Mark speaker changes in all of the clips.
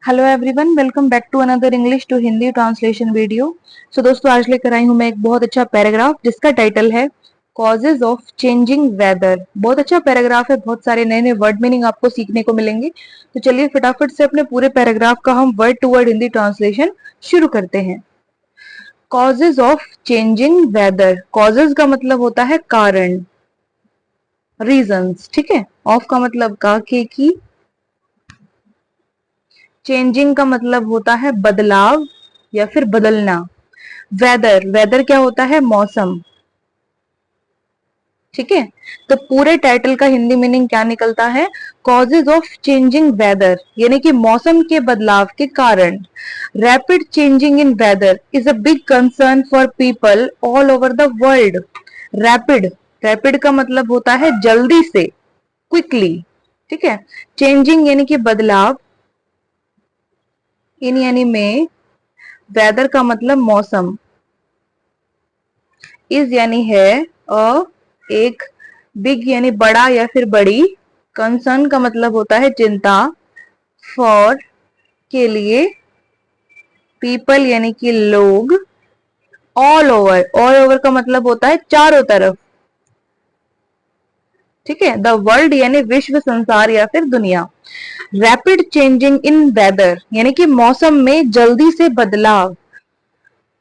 Speaker 1: Hello everyone, welcome back to another English to Hindi translation video. So दोस्तों, आज लेकर आई हूं मैं एक बहुत अच्छा पैराग्राफ जिसका टाइटल है कॉजेज ऑफ चेंजिंग वेदर। बहुत अच्छा पैराग्राफ है, बहुत सारे नए नए वर्ड मीनिंग आपको सीखने को मिलेंगे। तो चलिए फटाफट से अपने पूरे पैराग्राफ का हम word to word Hindi translation शुरू करते हैं। Causes of changing weather. Causes का मतलब होता है कारण, रीजंस, ठीक है। ऑफ का मतलब का, के की। चेंजिंग का मतलब होता है बदलाव या फिर बदलना। वेदर, वेदर क्या होता है? मौसम, ठीक है। तो पूरे टाइटल का हिंदी मीनिंग क्या निकलता है? कॉजेज ऑफ चेंजिंग वेदर, यानी कि मौसम के बदलाव के कारण। Rapid changing in weather is a big concern for people all over the world. Rapid, rapid का मतलब होता है जल्दी से, क्विकली, ठीक है। चेंजिंग यानी कि बदलाव, इन यानी में, वेदर का मतलब मौसम, इज यानी है, अ एक, बिग यानी बड़ा या फिर बड़ी, कंसर्न का मतलब होता है चिंता, फॉर के लिए, पीपल यानी कि लोग, ऑल ओवर, ऑल ओवर का मतलब होता है चारों तरफ, ठीक है। द वर्ल्ड यानी विश्व, संसार या फिर दुनिया। रैपिड चेंजिंग इन वेदर यानी कि मौसम में जल्दी से बदलाव।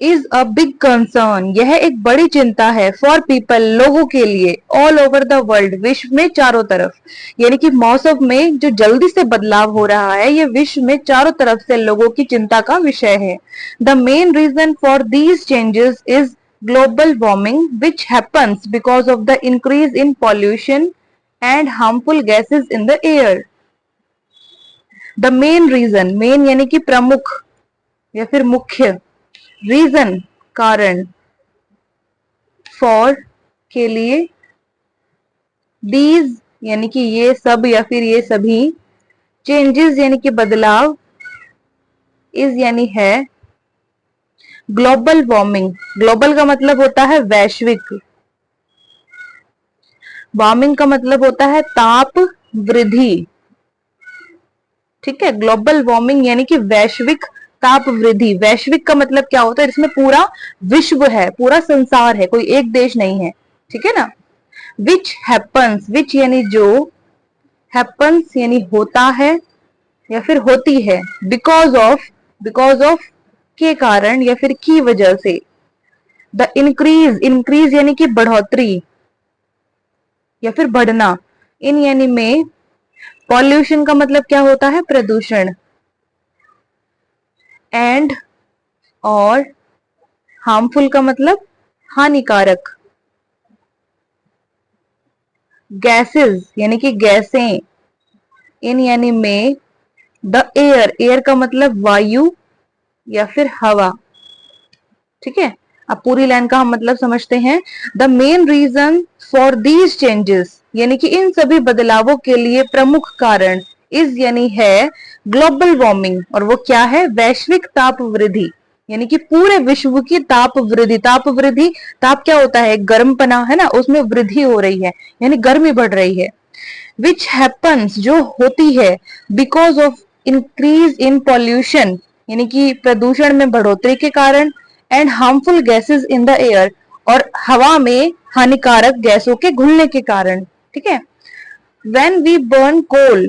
Speaker 1: इज अ बिग कंसर्न, यह एक बड़ी चिंता है, फॉर पीपल, लोगों के लिए, ऑल ओवर द वर्ल्ड, विश्व में चारों तरफ। यानी कि मौसम में जो जल्दी से बदलाव हो रहा है, यह विश्व में चारों तरफ से लोगों की चिंता का विषय है। The main reason for these changes is global warming which happens because of the increase in pollution and harmful gases in the air. The main reason, main यानी कि प्रमुख या फिर मुख्य, रीजन कारण, फॉर के लिए, दीज यानी कि ये सब या फिर ये सभी, चेंजेस यानी कि बदलाव, इज यानी है, ग्लोबल वार्मिंग, ग्लोबल का मतलब होता है वैश्विक, वार्मिंग का मतलब होता है ताप वृद्धि, ठीक है। ग्लोबल वार्मिंग यानी कि वैश्विक ताप वृद्धि। वैश्विक का मतलब क्या होता है? इसमें पूरा विश्व है, पूरा संसार है, कोई एक देश नहीं है, ठीक है ना। विच हैपन्स, विच यानी जो, हैपन्स यानी होता है या फिर होती है, बिकॉज ऑफ, बिकॉज ऑफ के कारण या फिर की वजह से। द इंक्रीज, इंक्रीज यानी कि बढ़ोतरी या फिर बढ़ना, इन यानी में, पॉल्यूशन का मतलब क्या होता है? प्रदूषण, एंड और, हार्मफुल का मतलब हानिकारक, गैसेस यानी कि गैसें, इन यानी में, द एयर, एयर का मतलब वायु या फिर हवा, ठीक है। अब पूरी लाइन का हम मतलब समझते हैं। The main reason for these changes यानी कि इन सभी बदलावों के लिए प्रमुख कारण, इज यानी है, ग्लोबल वार्मिंग, और वो क्या है? वैश्विक ताप वृद्धि, यानी कि पूरे विश्व की ताप वृद्धि। ताप वृद्धि, ताप क्या होता है? गर्म पना, है ना, उसमें वृद्धि हो रही है, यानी गर्मी बढ़ रही है। विच हैपन्स, जो होती है, because of increase in pollution यानी कि प्रदूषण में बढ़ोतरी के कारण, and harmful gases in the air, और हवा में हानिकारक गैसों के घुलने के कारण, ठीक है। When we burn coal,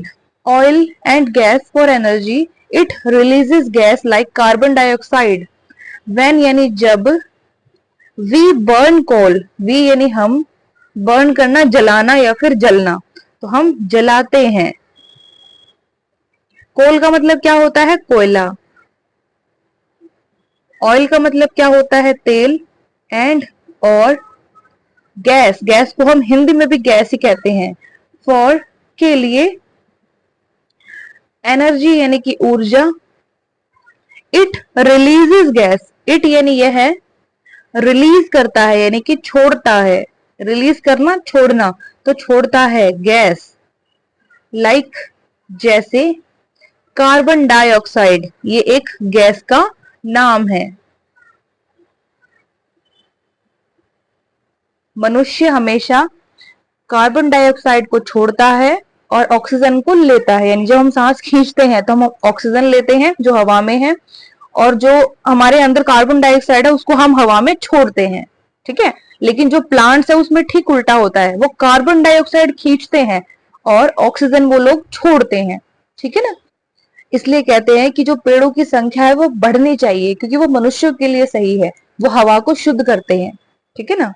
Speaker 1: oil and gas for energy, it releases gas like carbon dioxide. When यानी जब, we burn coal, we यानी हम, burn करना जलाना या फिर जलना, तो हम जलाते हैं। कोल का मतलब क्या होता है? कोयला। ऑयल का मतलब क्या होता है? तेल। एंड और, गैस, गैस को हम हिंदी में भी गैस ही कहते हैं। फॉर के लिए, एनर्जी यानी कि ऊर्जा, इट रिलीजेस गैस, इट यानी यह है, रिलीज करता है यानी कि छोड़ता है, रिलीज करना, छोड़ना, तो छोड़ता है गैस, लाइक जैसे, कार्बन डाइऑक्साइड, ये एक गैस का नाम है। मनुष्य हमेशा कार्बन डाइऑक्साइड को छोड़ता है और ऑक्सीजन को लेता है। यानी जब हम सांस खींचते हैं तो हम ऑक्सीजन लेते हैं जो हवा में है, और जो हमारे अंदर कार्बन डाइऑक्साइड है उसको हम हवा में छोड़ते हैं। ठीक है, लेकिन जो प्लांट्स है उसमें ठीक उल्टा होता है, वो कार्बन डाइऑक्साइड खींचते हैं और ऑक्सीजन वो लोग छोड़ते हैं। ठीक है ना, इसलिए कहते हैं कि जो पेड़ों की संख्या है वो बढ़नी चाहिए, क्योंकि वो मनुष्यों के लिए सही है, वो हवा को शुद्ध करते हैं। ठीक है ना,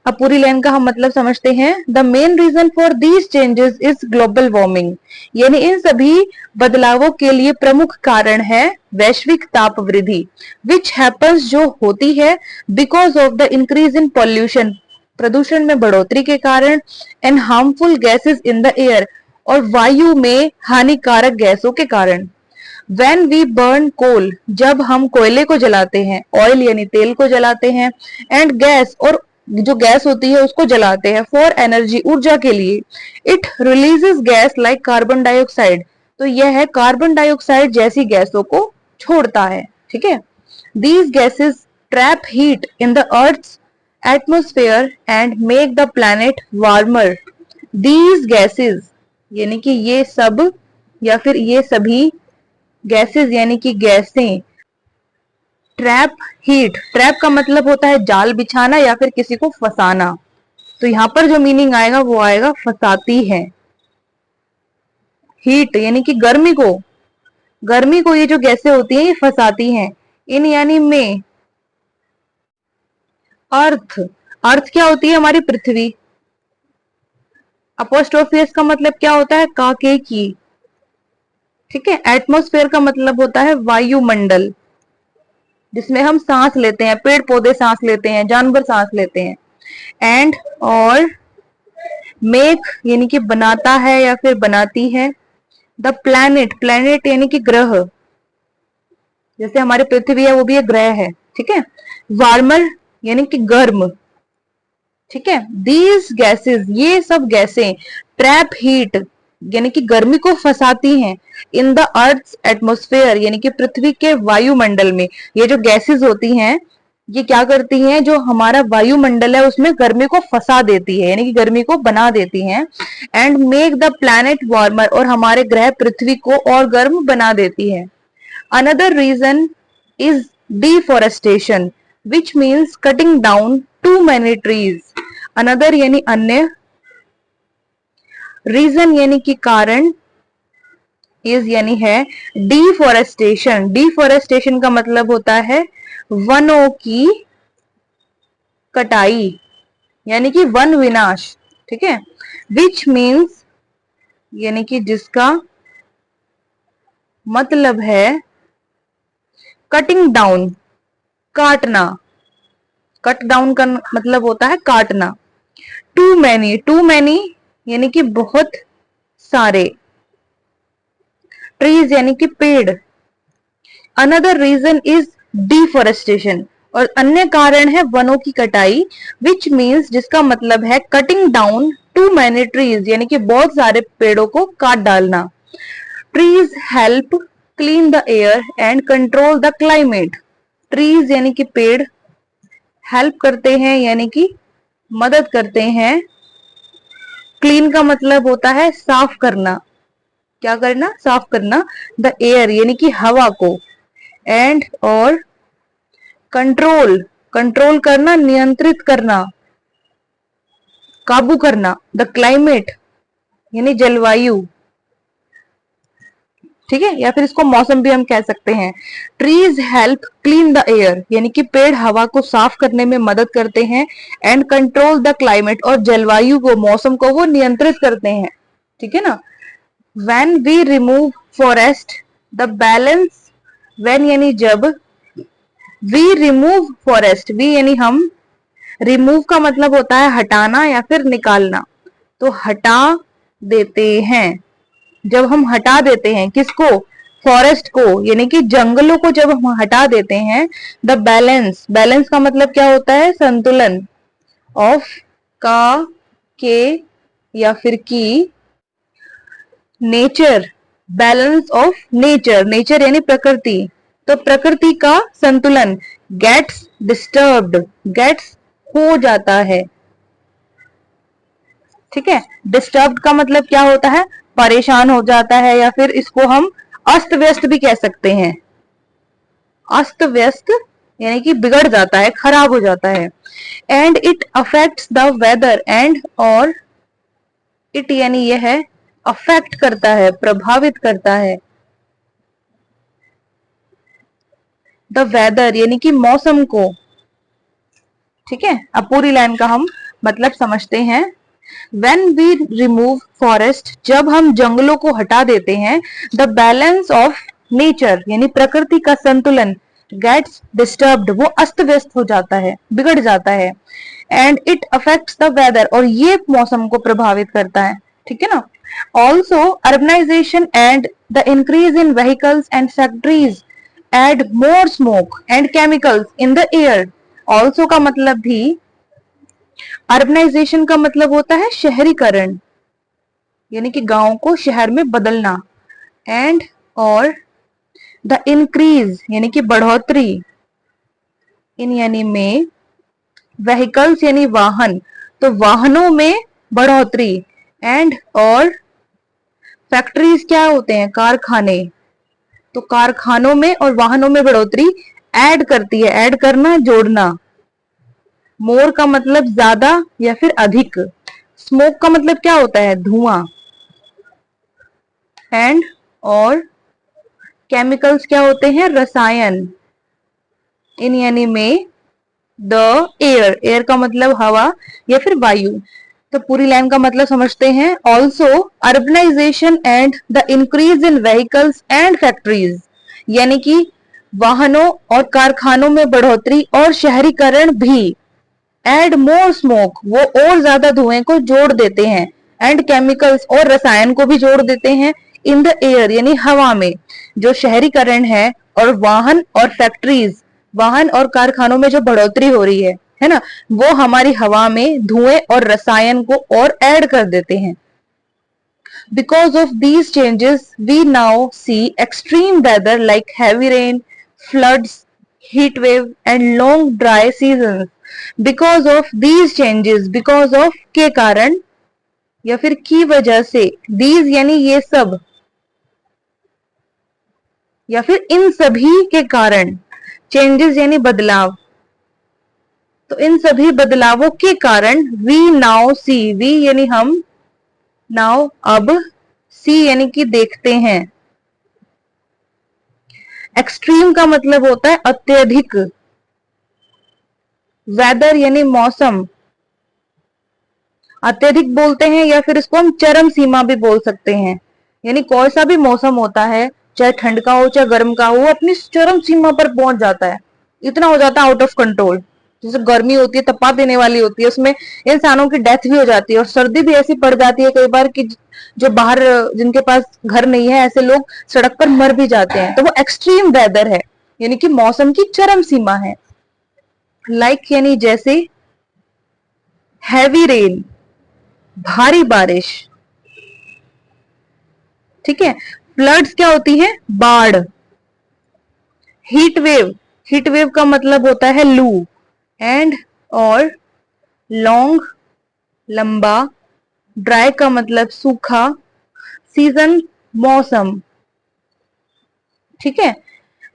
Speaker 1: अब पूरी लाइन का हम मतलब समझते हैं। The main reason for these changes is global warming, यानी इन सभी बदलावों के लिए प्रमुख कारण है वैश्विक ताप वृद्धि, विच हैपन्स जो होती है because of the increase in pollution, प्रदूषण में बढ़ोतरी के कारण, and harmful gases in the air, और वायु में हानिकारक गैसों के कारण। When we burn coal, जब हम कोयले को जलाते हैं, ऑयल यानी तेल को जलाते हैं, एंड गैस, और जो गैस होती है उसको जलाते हैं, फॉर एनर्जी, ऊर्जा के लिए, it releases gas like carbon dioxide, तो यह है कार्बन डाइऑक्साइड जैसी गैसों को छोड़ता है। ठीक है, these gases trap heat in the earth atmosphere and make the planet warmer. These gases यानी कि ये सब या फिर ये सभी गैसेस यानी कि गैसें ट्रैप हीट, ट्रैप का मतलब होता है जाल बिछाना या फिर किसी को फंसाना, तो यहां पर जो मीनिंग आएगा वो आएगा फंसाती है। हीट यानी कि गर्मी को, गर्मी को ये जो गैसें होती हैं ये फंसाती हैं। इन यानी में अर्थ, अर्थ क्या होती है हमारी पृथ्वी। अपोस्ट्रोफियस का मतलब क्या होता है काके की। ठीक है, एटमॉस्फेयर का मतलब होता है वायुमंडल, जिसमें हम सांस लेते हैं, पेड़ पौधे सांस लेते हैं, जानवर सांस लेते हैं। एंड और मेक यानी कि बनाता है या फिर बनाती है। द प्लैनेट, प्लैनेट यानी कि ग्रह, जैसे हमारी पृथ्वी है वो भी एक ग्रह है। ठीक है, वार्मर यानी कि गर्म। ठीक है, दीज गैसेस, ये सब गैसें ट्रैप हीट यानी कि गर्मी को फंसाती हैं, इन द अर्थ एटमोस्फेयर यानी कि पृथ्वी के वायुमंडल में। ये जो गैसेस होती हैं ये क्या करती हैं, जो हमारा वायुमंडल है उसमें गर्मी को फंसा देती है, यानी कि गर्मी को बना देती हैं। And make the planet warmer, और हमारे ग्रह पृथ्वी को और गर्म बना देती है। Another reason is deforestation, which means cutting down too many trees. Another यानी अन्य, रीजन यानी कि कारण, इज यानी है, डिफॉरेस्टेशन, डिफॉरेस्टेशन का मतलब होता है वनों की कटाई यानी कि वन विनाश। ठीक है, विच मीन्स यानी कि जिसका मतलब है कटिंग डाउन, काटना। कट डाउन का मतलब होता है काटना। टू मैनी, टू मैनी यानी कि बहुत सारे, ट्रीज यानी कि पेड़। अनदर रीजन इज डिफॉरेस्टेशन, और अन्य कारण है वनों की कटाई, विच मीन्स जिसका मतलब है cutting down too many trees यानी कि बहुत सारे पेड़ों को काट डालना। Trees help clean the air and control the climate. Trees यानी कि पेड़, हेल्प करते हैं यानी कि मदद करते हैं, क्लीन का मतलब होता है साफ करना, क्या करना, साफ करना, द एयर यानी कि हवा को, एंड और कंट्रोल, कंट्रोल करना, नियंत्रित करना, काबू करना, द क्लाइमेट यानी जलवायु। ठीक है, या फिर इसको मौसम भी हम कह सकते हैं। Trees help clean the air यानी कि पेड़ हवा को साफ करने में मदद करते हैं, एंड कंट्रोल द क्लाइमेट, और जलवायु को, मौसम को वो नियंत्रित करते हैं। ठीक है ना, when we remove forest the balance, when यानी जब, वी रिमूव फॉरेस्ट, वी यानी हम, रिमूव का मतलब होता है हटाना या फिर निकालना, तो हटा देते हैं। जब हम हटा देते हैं किसको, फॉरेस्ट को, यानी कि जंगलों को जब हम हटा देते हैं, द बैलेंस, बैलेंस का मतलब क्या होता है संतुलन, ऑफ, का, के या फिर की, nature, balance of nature, nature यानी प्रकृति, तो प्रकृति का संतुलन, गेट्स डिस्टर्ब्ड, गेट्स हो जाता है। ठीक है। डिस्टर्ब्ड का मतलब क्या होता है, परेशान हो जाता है, या फिर इसको हम अस्त व्यस्त भी कह सकते हैं। अस्त व्यस्त यानी कि बिगड़ जाता है, खराब हो जाता है। And it affects the weather, and और इट यानी यह है, अफेक्ट करता है, प्रभावित करता है, द वेदर यानी कि मौसम को। ठीक है, अब पूरी लाइन का हम मतलब समझते हैं। When we remove forest, जब हम जंगलों को हटा देते हैं, the balance of nature यानी प्रकृति का संतुलन gets disturbed, वो अस्त व्यस्त हो जाता है, बिगड़ जाता है। And it affects the weather, और ये मौसम को प्रभावित करता है। ठीक है ना। Also urbanization and the increase in vehicles and factories add more smoke and chemicals in the air। Also का मतलब भी, अर्बनाइजेशन का मतलब होता है शहरीकरण, यानी कि गांव को शहर में बदलना। एंड और द इंक्रीज यानी कि बढ़ोतरी, इन यानी में, व्हीकल्स यानी वाहन, तो वाहनों में बढ़ोतरी। एंड और फैक्ट्रीज क्या होते हैं, कारखाने, तो कारखानों में और वाहनों में बढ़ोतरी ऐड करती है, ऐड करना, जोड़ना। मोर का मतलब ज्यादा या फिर अधिक। स्मोक का मतलब क्या होता है, धुआं। एंड और केमिकल्स क्या होते हैं, रसायन, इन यानी में द एयर, एयर का मतलब हवा या फिर वायु। तो पूरी लाइन का मतलब समझते हैं। Also urbanization and the increase in vehicles and factories, यानी कि वाहनों और कारखानों में बढ़ोतरी और शहरीकरण भी, एड मोर स्मोक, वो और ज्यादा धुएं को जोड़ देते हैं, एंड केमिकल्स और रसायन को भी जोड़ देते हैं, इन द एयर यानी हवा में। जो शहरीकरण है और वाहन और फैक्ट्रीज, वाहन और कारखानों में जो बढ़ोतरी हो रही है ना, वो हमारी हवा में धुएं और रसायन को और ऐड कर देते हैं। Because of these changes, we now see extreme weather like heavy rain, floods, heat wave and long dry seasons। Because of these changes, because of के कारण या फिर की वजह से, these यानी ये सब, या फिर इन सभी के कारण, चेंजेस यानी बदलाव, तो इन सभी बदलावों के कारण वी नाउ सी, वी यानी हम, नाउ अब, सी यानी कि देखते हैं। एक्सट्रीम का मतलब होता है अत्यधिक, वेदर यानी मौसम, अत्यधिक बोलते हैं, या फिर इसको हम चरम सीमा भी बोल सकते हैं। यानी कोई सा भी मौसम होता है, चाहे ठंड का हो चाहे गर्म का हो, वो अपनी चरम सीमा पर पहुंच जाता है, इतना हो जाता है आउट ऑफ कंट्रोल। जैसे गर्मी होती है, तपा देने वाली होती है, उसमें इंसानों की डेथ भी हो जाती है। और सर्दी भी ऐसी पड़ जाती है कई बार कि जो बाहर, जिनके पास घर नहीं है, ऐसे लोग सड़क पर मर भी जाते हैं। तो वो एक्सट्रीम वेदर है, यानी कि मौसम की चरम सीमा है। लाइक यानी जैसे, हैवी रेन भारी बारिश। ठीक है। फ्लड्स क्या होती है, बाढ़। हीट वेव, हीट वेव का मतलब होता है लू। एंड और लॉन्ग लंबा, ड्राई का मतलब सूखा, सीजन मौसम। ठीक है।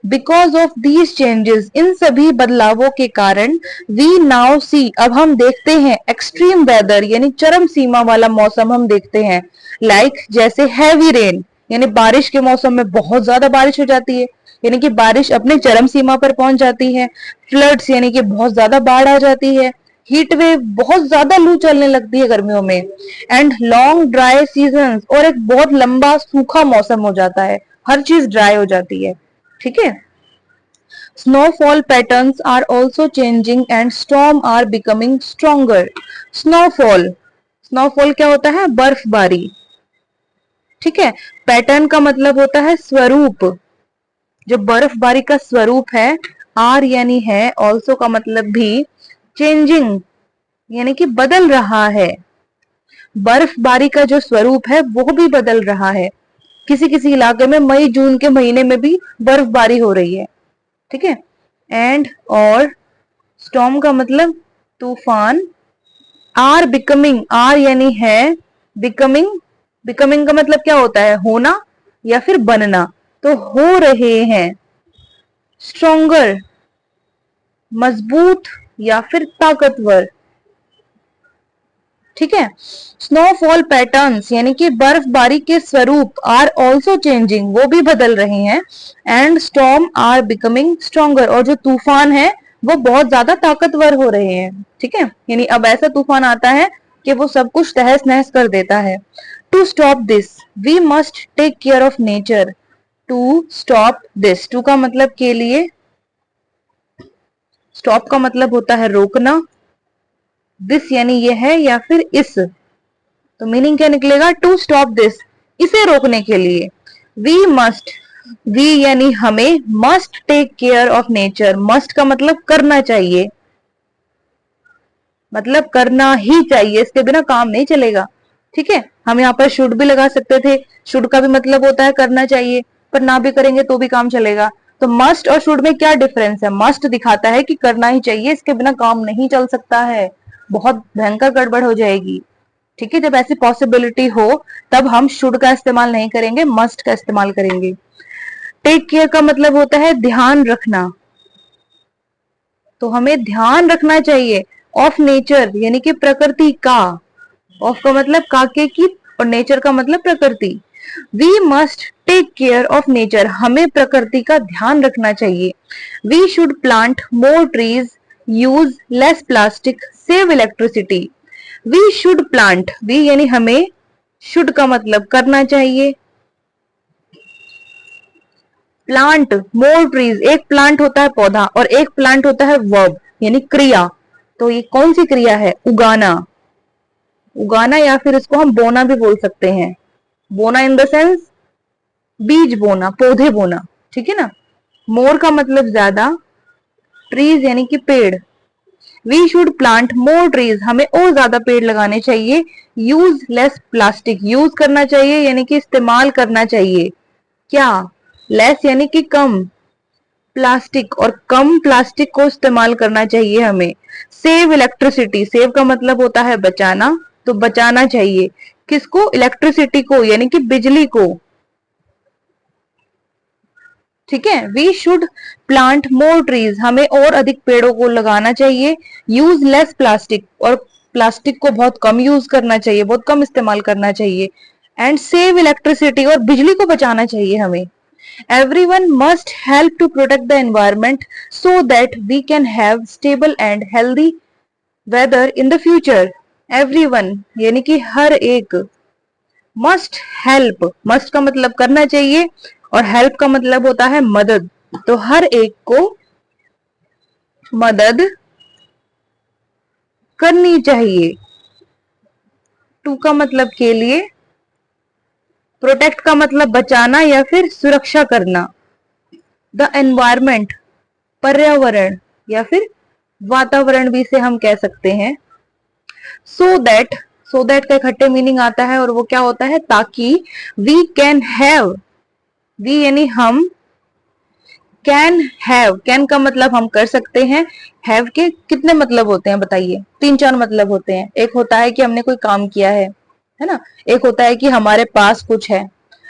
Speaker 1: बिकॉज ऑफ दीज चेंजेस, इन सभी बदलावों के कारण, वी नाउ सी, अब हम देखते हैं, एक्सट्रीम वेदर यानी चरम सीमा वाला मौसम हम देखते हैं। लाइक जैसे हैवी रेन, यानी बारिश के मौसम में बहुत ज्यादा बारिश हो जाती है, यानी कि बारिश अपने चरम सीमा पर पहुंच जाती है। फ्लड्स यानी कि बहुत ज्यादा बाढ़ आ जाती है। हीट वेव, बहुत ज्यादा लू चलने लगती है गर्मियों में। एंड लॉन्ग ड्राई सीजन, और एक बहुत लंबा सूखा मौसम हो जाता है, हर चीज ड्राई हो जाती है। ठीक है। Snowfall patterns are also changing and storm are becoming stronger. Snowfall, snowfall क्या होता है, बर्फबारी। ठीक है। पैटर्न का मतलब होता है स्वरूप, जो बर्फबारी का स्वरूप है। आर यानी है, ऑल्सो का मतलब भी, चेंजिंग यानी कि बदल रहा है। बर्फबारी का जो स्वरूप है वो भी बदल रहा है। किसी किसी इलाके में मई जून के महीने में भी बर्फबारी हो रही है। ठीक है। एंड और स्टॉर्म का मतलब तूफान, आर बिकमिंग, आर यानी है, बिकमिंग, बिकमिंग का मतलब क्या होता है, होना या फिर बनना, तो हो रहे हैं, स्ट्रोंगर, मजबूत या फिर ताकतवर, ठीक है। स्नोफॉल पैटर्न्स यानी कि बर्फबारी के स्वरूप आर ऑल्सो चेंजिंग, वो भी बदल रहे हैं, and storm are becoming stronger, और जो तूफान है वो बहुत ज्यादा ताकतवर हो रहे हैं, ठीक है। यानी अब ऐसा तूफान आता है कि वो सब कुछ तहस नहस कर देता है। To stop this we must take care of nature, to stop this, to का मतलब के लिए, स्टॉप का मतलब होता है रोकना, दिस यानी ये है या फिर इस, तो मीनिंग क्या निकलेगा, टू स्टॉप दिस, इसे रोकने के लिए। वी मस्ट, वी यानी हमें, must take care of nature, must का मतलब करना चाहिए, मतलब करना ही चाहिए, इसके बिना काम नहीं चलेगा, ठीक है। हम यहाँ पर शुड भी लगा सकते थे, शुड का भी मतलब होता है करना चाहिए, पर ना भी करेंगे तो भी काम चलेगा। तो मस्ट और शुड में क्या डिफरेंस है, मस्ट दिखाता है कि करना ही चाहिए, इसके बिना काम नहीं चल सकता है, बहुत भयंकर गड़बड़ हो जाएगी, ठीक है। जब ऐसी पॉसिबिलिटी हो तब हम शुड का इस्तेमाल नहीं करेंगे, मस्ट का इस्तेमाल करेंगे। टेक केयर का मतलब होता है ध्यान रखना, तो हमें ध्यान रखना चाहिए ऑफ नेचर यानी कि प्रकृति का, ऑफ का मतलब काके की और नेचर का मतलब प्रकृति। We must take care of nature, हमें प्रकृति का ध्यान रखना चाहिए। We should plant more trees, use less plastic, save electricity. We should plant, we यानी हमें, शुड का मतलब करना चाहिए, प्लांट मोर ट्रीज, एक प्लांट होता है पौधा और एक प्लांट होता है वर्ब यानी क्रिया, तो ये कौन सी क्रिया है, उगाना, उगाना या फिर इसको हम बोना भी बोल सकते हैं, बोना इन द सेंस बीज बोना, पौधे बोना, ठीक है ना। मोर का मतलब ज्यादा, ट्रीज यानी कि पेड़। We should plant more trees, हमें और ज्यादा पेड़ लगाने चाहिए। यूज लेस प्लास्टिक, यूज करना चाहिए यानी कि इस्तेमाल करना चाहिए, क्या, लेस यानी कि कम, प्लास्टिक, और कम प्लास्टिक को इस्तेमाल करना चाहिए हमें। सेव इलेक्ट्रिसिटी, सेव का मतलब होता है बचाना, तो बचाना चाहिए, किसको, इलेक्ट्रिसिटी को यानी कि बिजली को, ठीक है। We should plant more trees, हमें और अधिक पेड़ों को लगाना चाहिए। यूज लेस प्लास्टिक, और प्लास्टिक को बहुत कम यूज करना चाहिए, बहुत कम इस्तेमाल करना चाहिए। एंड सेव इलेक्ट्रिसिटी, और बिजली को बचाना चाहिए हमें। Everyone must help to protect the environment so that we can have stable and healthy weather in the future. Everyone यानी कि हर एक, must help, must का मतलब करना चाहिए और help का मतलब होता है मदद, तो हर एक को मदद करनी चाहिए। टू का मतलब के लिए, प्रोटेक्ट का मतलब बचाना या फिर सुरक्षा करना। द एनवायरमेंट, पर्यावरण या फिर वातावरण भी इसे हम कह सकते हैं। सो दैट, सो दैट का इकट्ठे मीनिंग आता है और वो क्या होता है, ताकि। वी कैन हैव, वी यानी हम, कैन हैव, कैन का मतलब हम कर सकते हैं, हैव के कितने मतलब होते हैं बताइए, 3-4 मतलब होते हैं। एक होता है कि हमने कोई काम किया है ना, एक होता है कि हमारे पास कुछ है,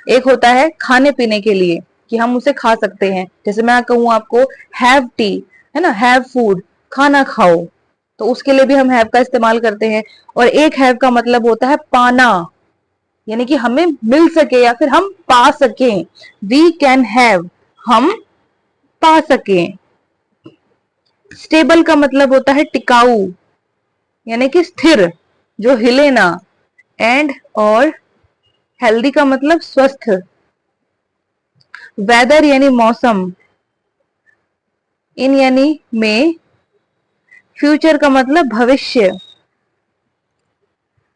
Speaker 1: एक होता है खाने पीने के लिए कि हम उसे खा सकते हैं, जैसे मैं कहूँ आपको हैव टी, है ना, हैव फूड, खाना खाओ, तो उसके लिए भी हम हैव का इस्तेमाल करते हैं। और एक हैव का मतलब होता है पाना, यानी कि हमें मिल सके या फिर हम पा सके। वी कैन हैव, हम पा सके। स्टेबल का मतलब होता है टिकाऊ, यानी कि स्थिर, जो हिले ना। एंड और हेल्दी का मतलब स्वस्थ। वेदर यानी मौसम, इन यानी में, फ्यूचर का मतलब भविष्य,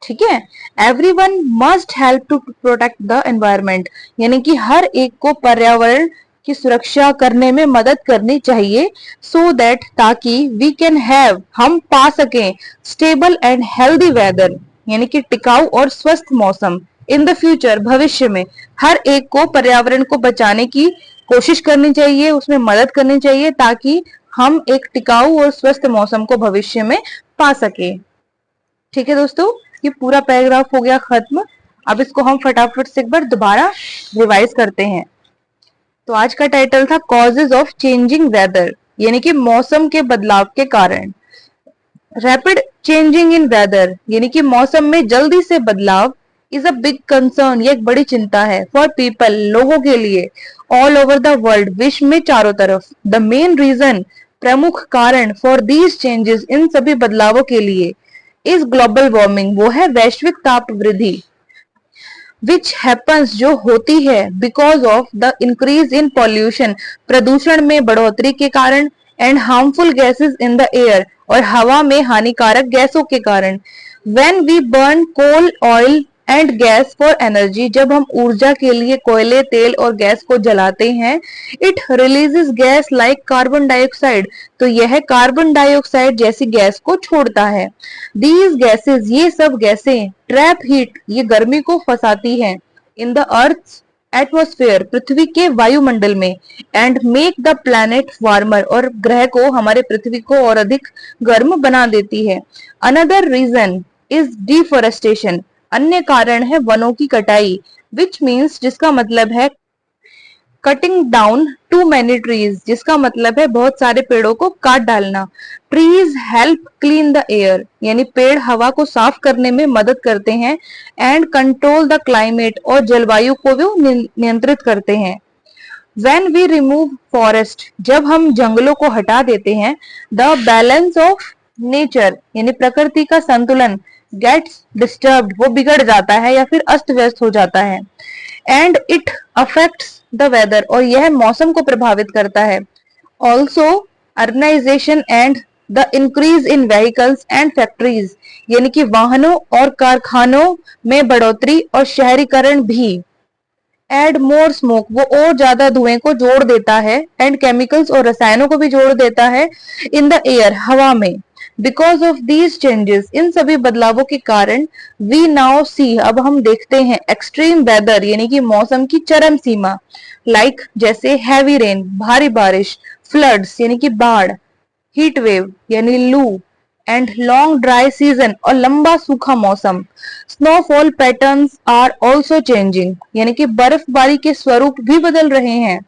Speaker 1: ठीक है। Everyone must help to protect the environment, यानी कि हर एक को पर्यावरण की सुरक्षा करने में मदद करनी चाहिए। सो दैट, ताकि, वी कैन हैव, हम पा सकें, स्टेबल एंड हेल्दी वेदर, यानी कि टिकाऊ और स्वस्थ मौसम, इन द फ्यूचर, भविष्य में। हर एक को पर्यावरण को बचाने की कोशिश करनी चाहिए, उसमें मदद करनी चाहिए, ताकि हम एक टिकाऊ और स्वस्थ मौसम को भविष्य में पा सके। ठीक है दोस्तों, ये पूरा पैराग्राफ हो गया खत्म। अब इसको हम फटाफट से एक बार दोबारा रिवाइज करते हैं। तो आज का टाइटल था कॉजेज ऑफ चेंजिंग वेदर, यानी कि मौसम के बदलाव के कारण। रैपिड चेंजिंग इन वेदर यानी कि मौसम में जल्दी से बदलाव इज अ बिग कंसर्न, ये एक बड़ी चिंता है। फॉर पीपल, लोगों के लिए, ऑल ओवर द वर्ल्ड, विश्व में चारों तरफ। द मेन रीजन, प्रमुख कारण, फॉर दीज चेंजेस, इन सभी बदलावों के लिए, इज ग्लोबल वार्मिंग, वो है वैश्विक ताप वृद्धि। विच हैपन्स, जो होती है, because of the increase in pollution, प्रदूषण में बढ़ोतरी के कारण, and harmful gases in the air, और हवा में हानिकारक गैसों के कारण। When we burn coal, oil and gas for energy, जब हम ऊर्जा के लिए कोयले, तेल और गैस को जलाते हैं, it releases gas like carbon dioxide, तो यह कार्बन डाइऑक्साइड जैसी गैस को छोड़ता है। दीज गैसेस, ये सब गैसें, ट्रैप हीट, ये गर्मी को फंसाती हैं, इन द अर्थ एटमॉस्फेयर, पृथ्वी के वायुमंडल में, and make the planet warmer, और ग्रह को, हमारे पृथ्वी को और अधिक गर्म बना देती है। अनदर रीजन इज डिफोरेस्टेशन, अन्य कारण है वनों की कटाई, विच मीन्स, जिसका मतलब है cutting down too many trees, जिसका मतलब है बहुत सारे पेड़ों को काट डालना। Trees help clean the air, यानी पेड़ हवा को साफ करने में मदद करते हैं, एंड कंट्रोल द क्लाइमेट, और जलवायु को वो नियंत्रित करते हैं। When we remove forest, जब हम जंगलों को हटा देते हैं, the balance of nature, यानी प्रकृति का संतुलन, gets disturbed, वो बिगड़ जाता है या फिर अस्त व्यस्त हो जाता है। And it affects the weather, और यह मौसम को प्रभावित करता है। Also urbanization and the increase in vehicles and factories, यानी कि वाहनों और कारखानों में बढ़ोतरी और शहरीकरण भी। एड मोर स्मोक, वो और ज्यादा धुएं को जोड़ देता है, एंड केमिकल्स, और रसायनों को भी जोड़ देता है, इन द एयर, हवा में। बिकॉज ऑफ दीज चेंजेस, इन सभी बदलावों के कारण, वी नाउ सी, अब हम देखते हैं, एक्सट्रीम वेदर यानी कि मौसम की चरम सीमा, लाइक जैसे हैवी रेन, भारी बारिश, फ्लड्स यानी कि बाढ़, हीट वेव यानी लू, एंड लॉन्ग ड्राई सीजन, और लंबा सूखा मौसम। Snowfall patterns are also changing, यानी कि बर्फबारी के स्वरूप भी बदल रहे हैं।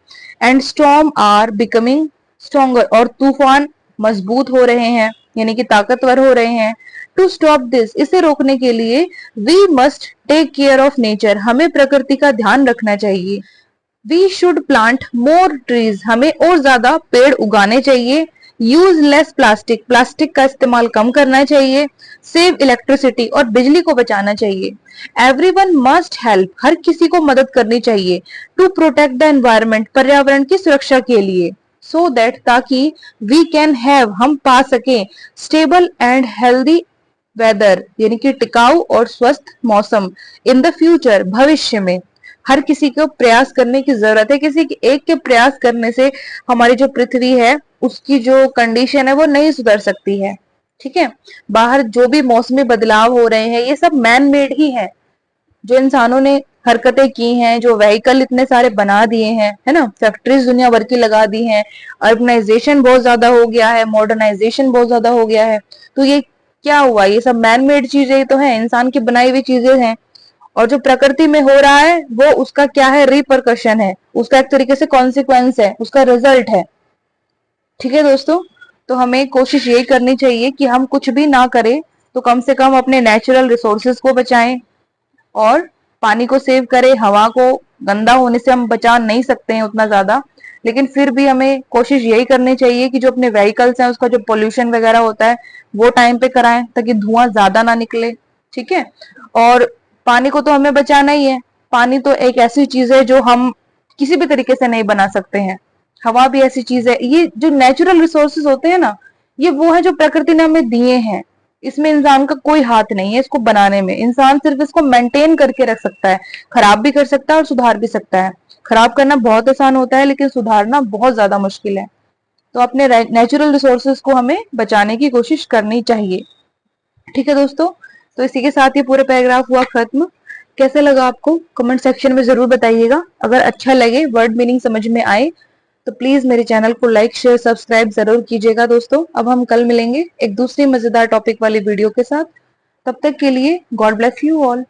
Speaker 1: And storm are becoming stronger, और तूफान मजबूत हो रहे हैं, यानी कि ताकतवर हो रहे हैं। टू स्टॉप दिस, इसे रोकने के लिए, we must take care of nature, हमें प्रकृति का ध्यान रखना चाहिए। We should plant more trees, हमें और ज्यादा पेड़ उगाने चाहिए। यूज लेस प्लास्टिक, प्लास्टिक का इस्तेमाल कम करना चाहिए। सेव इलेक्ट्रिसिटी, और बिजली को बचाना चाहिए। एवरीवन मस्ट हेल्प, हर किसी को मदद करनी चाहिए। टू प्रोटेक्ट द एनवायरमेंट, पर्यावरण की सुरक्षा के लिए। सो दैट, ताकि वी कैन हैव, हम पा सके, स्टेबल एंड हेल्दी वेदर, यानी कि टिकाऊ और स्वस्थ मौसम, इन द फ्यूचर, भविष्य में। हर किसी को प्रयास करने की जरूरत है, किसी के एक के प्रयास करने से हमारी जो पृथ्वी है उसकी जो कंडीशन है वो नहीं सुधर सकती है। ठीक है, बाहर जो भी मौसमी बदलाव हो रहे हैं ये सब मैन मेड ही है, जो इंसानों ने हरकतें की हैं, जो व्हीकल इतने सारे बना दिए हैं, है ना, फैक्ट्रीज दुनिया भर की लगा दी हैं, अर्बनाइजेशन बहुत ज्यादा हो गया है, मॉडर्नाइजेशन बहुत ज्यादा हो गया है, तो ये क्या हुआ, ये सब मैन मेड चीजें तो है, इंसान की बनाई हुई चीजें हैं। और जो प्रकृति में हो रहा है वो उसका क्या है, रिपरकशन है, उसका एक तरीके से कॉन्सिक्वेंस है, उसका रिजल्ट है। ठीक है दोस्तों, तो हमें कोशिश यही करनी चाहिए कि हम कुछ भी ना करें तो कम से कम अपने नेचुरल रिसोर्सेज को बचाएं, और पानी को सेव करें। हवा को गंदा होने से हम बचा नहीं सकते हैं उतना ज्यादा, लेकिन फिर भी हमें कोशिश यही करनी चाहिए कि जो अपने व्हीकल्स हैं उसका जो पोल्यूशन वगैरह होता है वो टाइम पे कराएं, ताकि धुआं ज्यादा ना निकले। ठीक है, और पानी को तो हमें बचाना ही है। पानी तो एक ऐसी चीज है जो हम किसी भी तरीके से नहीं बना सकते हैं। हवा भी ऐसी चीज है। ये जो नेचुरल रिसोर्सेज होते हैं ना, ये वो है जो प्रकृति ने हमें दिए हैं, इसमें इंसान का कोई हाथ नहीं है इसको बनाने में। इंसान सिर्फ इसको मेंटेन करके रख सकता है, खराब भी कर सकता है और सुधार भी सकता है। खराब करना बहुत आसान होता है, लेकिन सुधारना बहुत ज्यादा मुश्किल है। तो अपने नेचुरल रिसोर्सेज को हमें बचाने की कोशिश करनी चाहिए। ठीक है दोस्तों, तो इसी के साथ ये पूरा पैराग्राफ हुआ खत्म। कैसे लगा आपको कमेंट सेक्शन में जरूर बताइएगा। अगर अच्छा लगे, वर्ड मीनिंग समझ में आए, तो प्लीज मेरे चैनल को लाइक शेयर सब्सक्राइब जरूर कीजिएगा दोस्तों। अब हम कल मिलेंगे एक दूसरी मजेदार टॉपिक वाली वीडियो के साथ। तब तक के लिए गॉड ब्लेस यू ऑल।